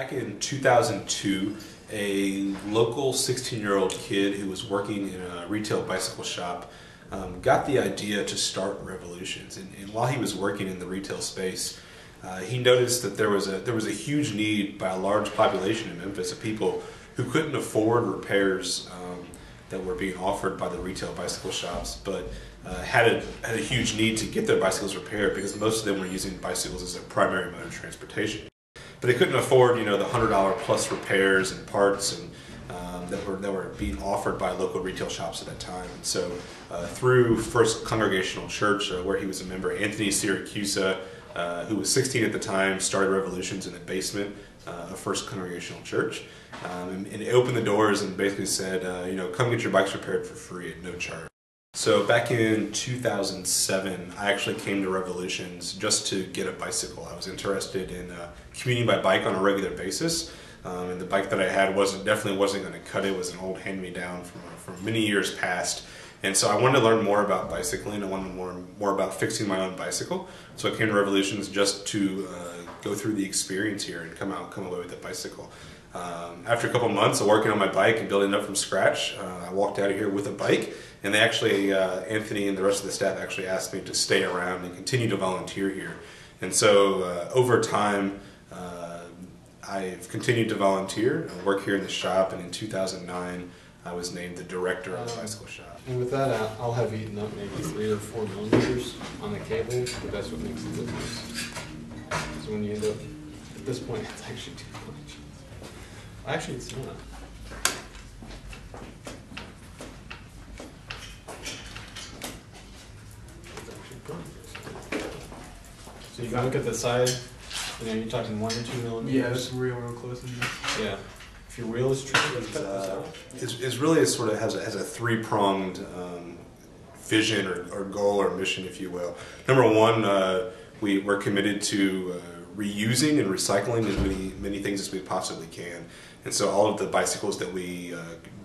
Back in 2002, a local 16-year-old kid who was working in a retail bicycle shop got the idea to start Revolutions. And while he was working in the retail space, he noticed that there was a huge need by a large population in Memphis of people who couldn't afford repairs that were being offered by the retail bicycle shops, but had a huge need to get their bicycles repaired because most of them were using bicycles as their primary mode of transportation. But they couldn't afford, the $100 plus repairs and parts and that were being offered by local retail shops at that time. And so through First Congregational Church, where he was a member, Anthony Syracusa, who was 16 at the time, started Revolutions in the basement of First Congregational Church. And it opened the doors and basically said, come get your bikes repaired for free at no charge. So back in 2007, I actually came to Revolutions just to get a bicycle. I was interested in commuting by bike on a regular basis. And the bike that I had definitely wasn't going to cut it. It was an old hand-me-down from many years past. And so I wanted to learn more about bicycling. I wanted to learn more about fixing my own bicycle. So I came to Revolutions just to go through the experience here and come away with a bicycle. After a couple months of working on my bike and building it up from scratch, I walked out of here with a bike. And they actually, Anthony and the rest of the staff actually asked me to stay around and continue to volunteer here. And so over time, I've continued to volunteer. I work here in the shop, and in 2009, I was named the director of the bicycle shop. And with that, I'll have eaten up maybe 3 or 4 millimeters on the cable, but that's what makes the difference. So when you end up, at this point, it's actually too much. Actually, it's not. So you can look at the side, you're talking 1 or 2 millimeters. Yeah, it's real close. Yeah. If your wheel is tricky, it's really has a three-pronged vision or goal or mission, if you will. Number one, we're committed to reusing and recycling as many things as we possibly can. And so all of the bicycles that we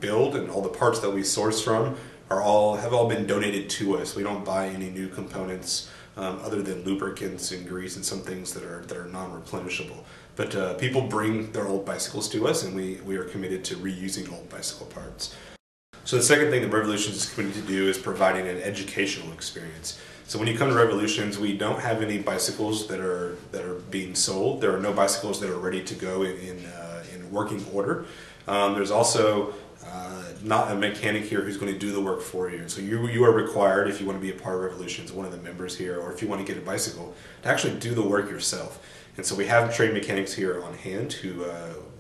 build and all the parts that we source from have all been donated to us. We don't buy any new components other than lubricants and grease and some things that are non-replenishable. But people bring their old bicycles to us, and we are committed to reusing old bicycle parts. So the second thing that Revolutions is committed to do is providing an educational experience. So when you come to Revolutions, we don't have any bicycles that are being sold. There are no bicycles that are ready to go in working order. There's also not a mechanic here who's going to do the work for you. So you are required, if you want to be a part of Revolutions, one of the members here, or if you want to get a bicycle, to actually do the work yourself. And so we have trained mechanics here on hand who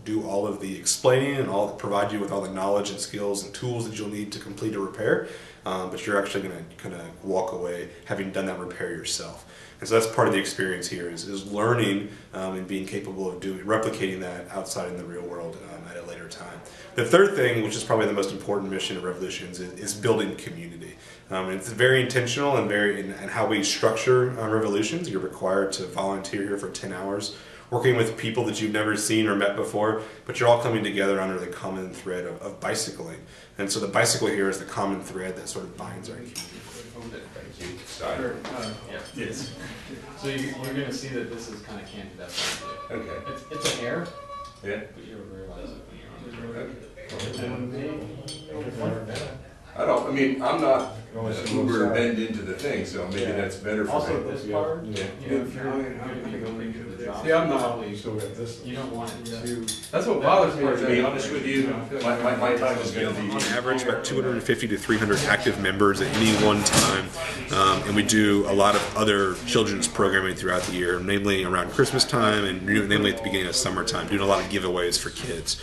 do all of the explaining and provide you with all the knowledge and skills and tools that you'll need to complete a repair. But you're actually going to kind of walk away having done that repair yourself. And so that's part of the experience here is learning and being capable of replicating that outside in the real world at a later time. The third thing, which is probably the most important mission of Revolutions, is building community. And it's very intentional and how we structure Revolutions. You're required to volunteer here for 10 hours, working with people that you've never seen or met before, but you're all coming together under the common thread of bicycling. And so the bicycle here is the common thread that sort of binds our community. Thank you. Sure. Yes. So you're going to see that this is kind of canted up. Okay. It's an air. Yeah. But you'll realize it when you're on the road. I'm not uber bend into the thing, so maybe that's better for also, me. this part, if you're going to go into the job, I'm not still got this. You don't want it to. That's what bothers me. To be honest with you, my time is going to be... On average, about 250 to 300 active members at any one time. And we do a lot of other children's programming throughout the year, namely around Christmas time and namely at the beginning of summertime, doing a lot of giveaways for kids.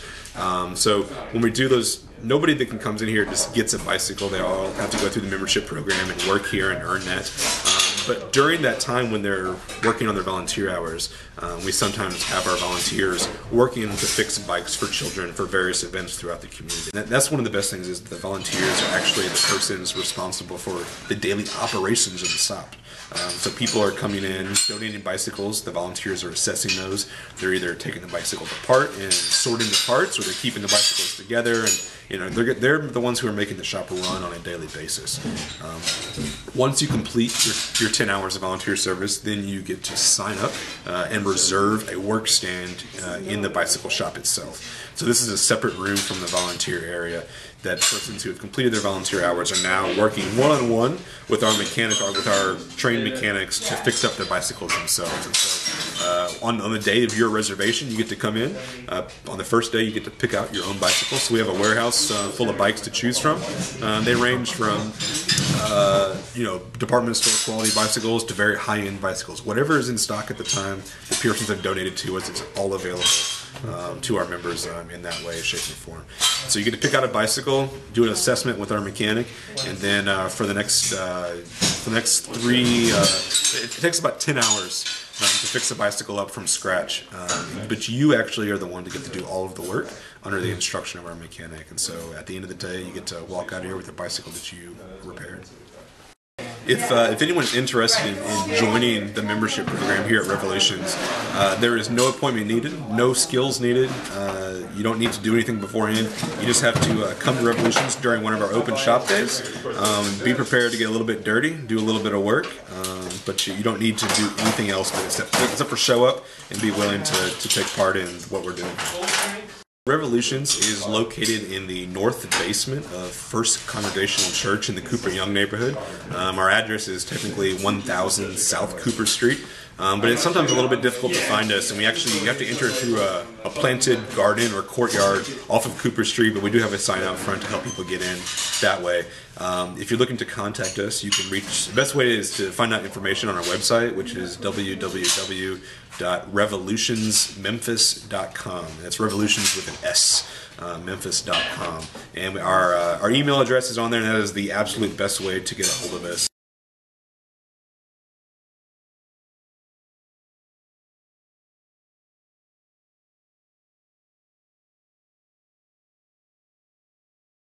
So when we do those, nobody that comes in here just gets a bicycle. They all have to go through the membership program and work here and earn that. But during that time when they're working on their volunteer hours, we sometimes have our volunteers working to fix bikes for children for various events throughout the community. And that's one of the best things is the volunteers are actually the persons responsible for the daily operations of the shop. So people are coming in, donating bicycles, the volunteers are assessing those. They're either taking the bicycle apart and sorting the parts, or they're keeping the bicycles together, and they're the ones who are making the shop run on a daily basis. Once you complete your 10 hours of volunteer service, then you get to sign up and reserve a work stand in the bicycle shop itself. So this is a separate room from the volunteer area that persons who have completed their volunteer hours are now working one-on-one with our mechanic, or with our trained mechanics to fix up their bicycles themselves. And so on the day of your reservation, you get to come in. On the first day, you get to pick out your own bicycle. So we have a warehouse full of bikes to choose from. They range from department store quality bicycles to very high-end bicycles. Whatever is in stock at the time, the persons have donated to us. It's all available to our members in that way, shape, and form. So you get to pick out a bicycle, do an assessment with our mechanic, and then for the next it takes about 10 hours to fix a bicycle up from scratch. But you actually are the one to get to do all of the work under the instruction of our mechanic. And so at the end of the day, you get to walk out of here with a bicycle that you repaired. If anyone's interested in joining the membership program here at Revolutions, there is no appointment needed, no skills needed. You don't need to do anything beforehand. You just have to come to Revolutions during one of our open shop days. Be prepared to get a little bit dirty, do a little bit of work, but you don't need to do anything else except for show up and be willing to take part in what we're doing. Revolutions is located in the north basement of First Congregational Church in the Cooper Young neighborhood. Our address is technically 1000 South Cooper Street, but it's sometimes a little bit difficult to find us, and you have to enter through a planted garden or courtyard off of Cooper Street, but we do have a sign out front to help people get in that way. If you're looking to contact us, you can reach. The best way is to find out information on our website, which is www.revolutionsmemphis.com. That's revolutions with an S, memphis.com. And our email address is on there, and that is the absolute best way to get a hold of us.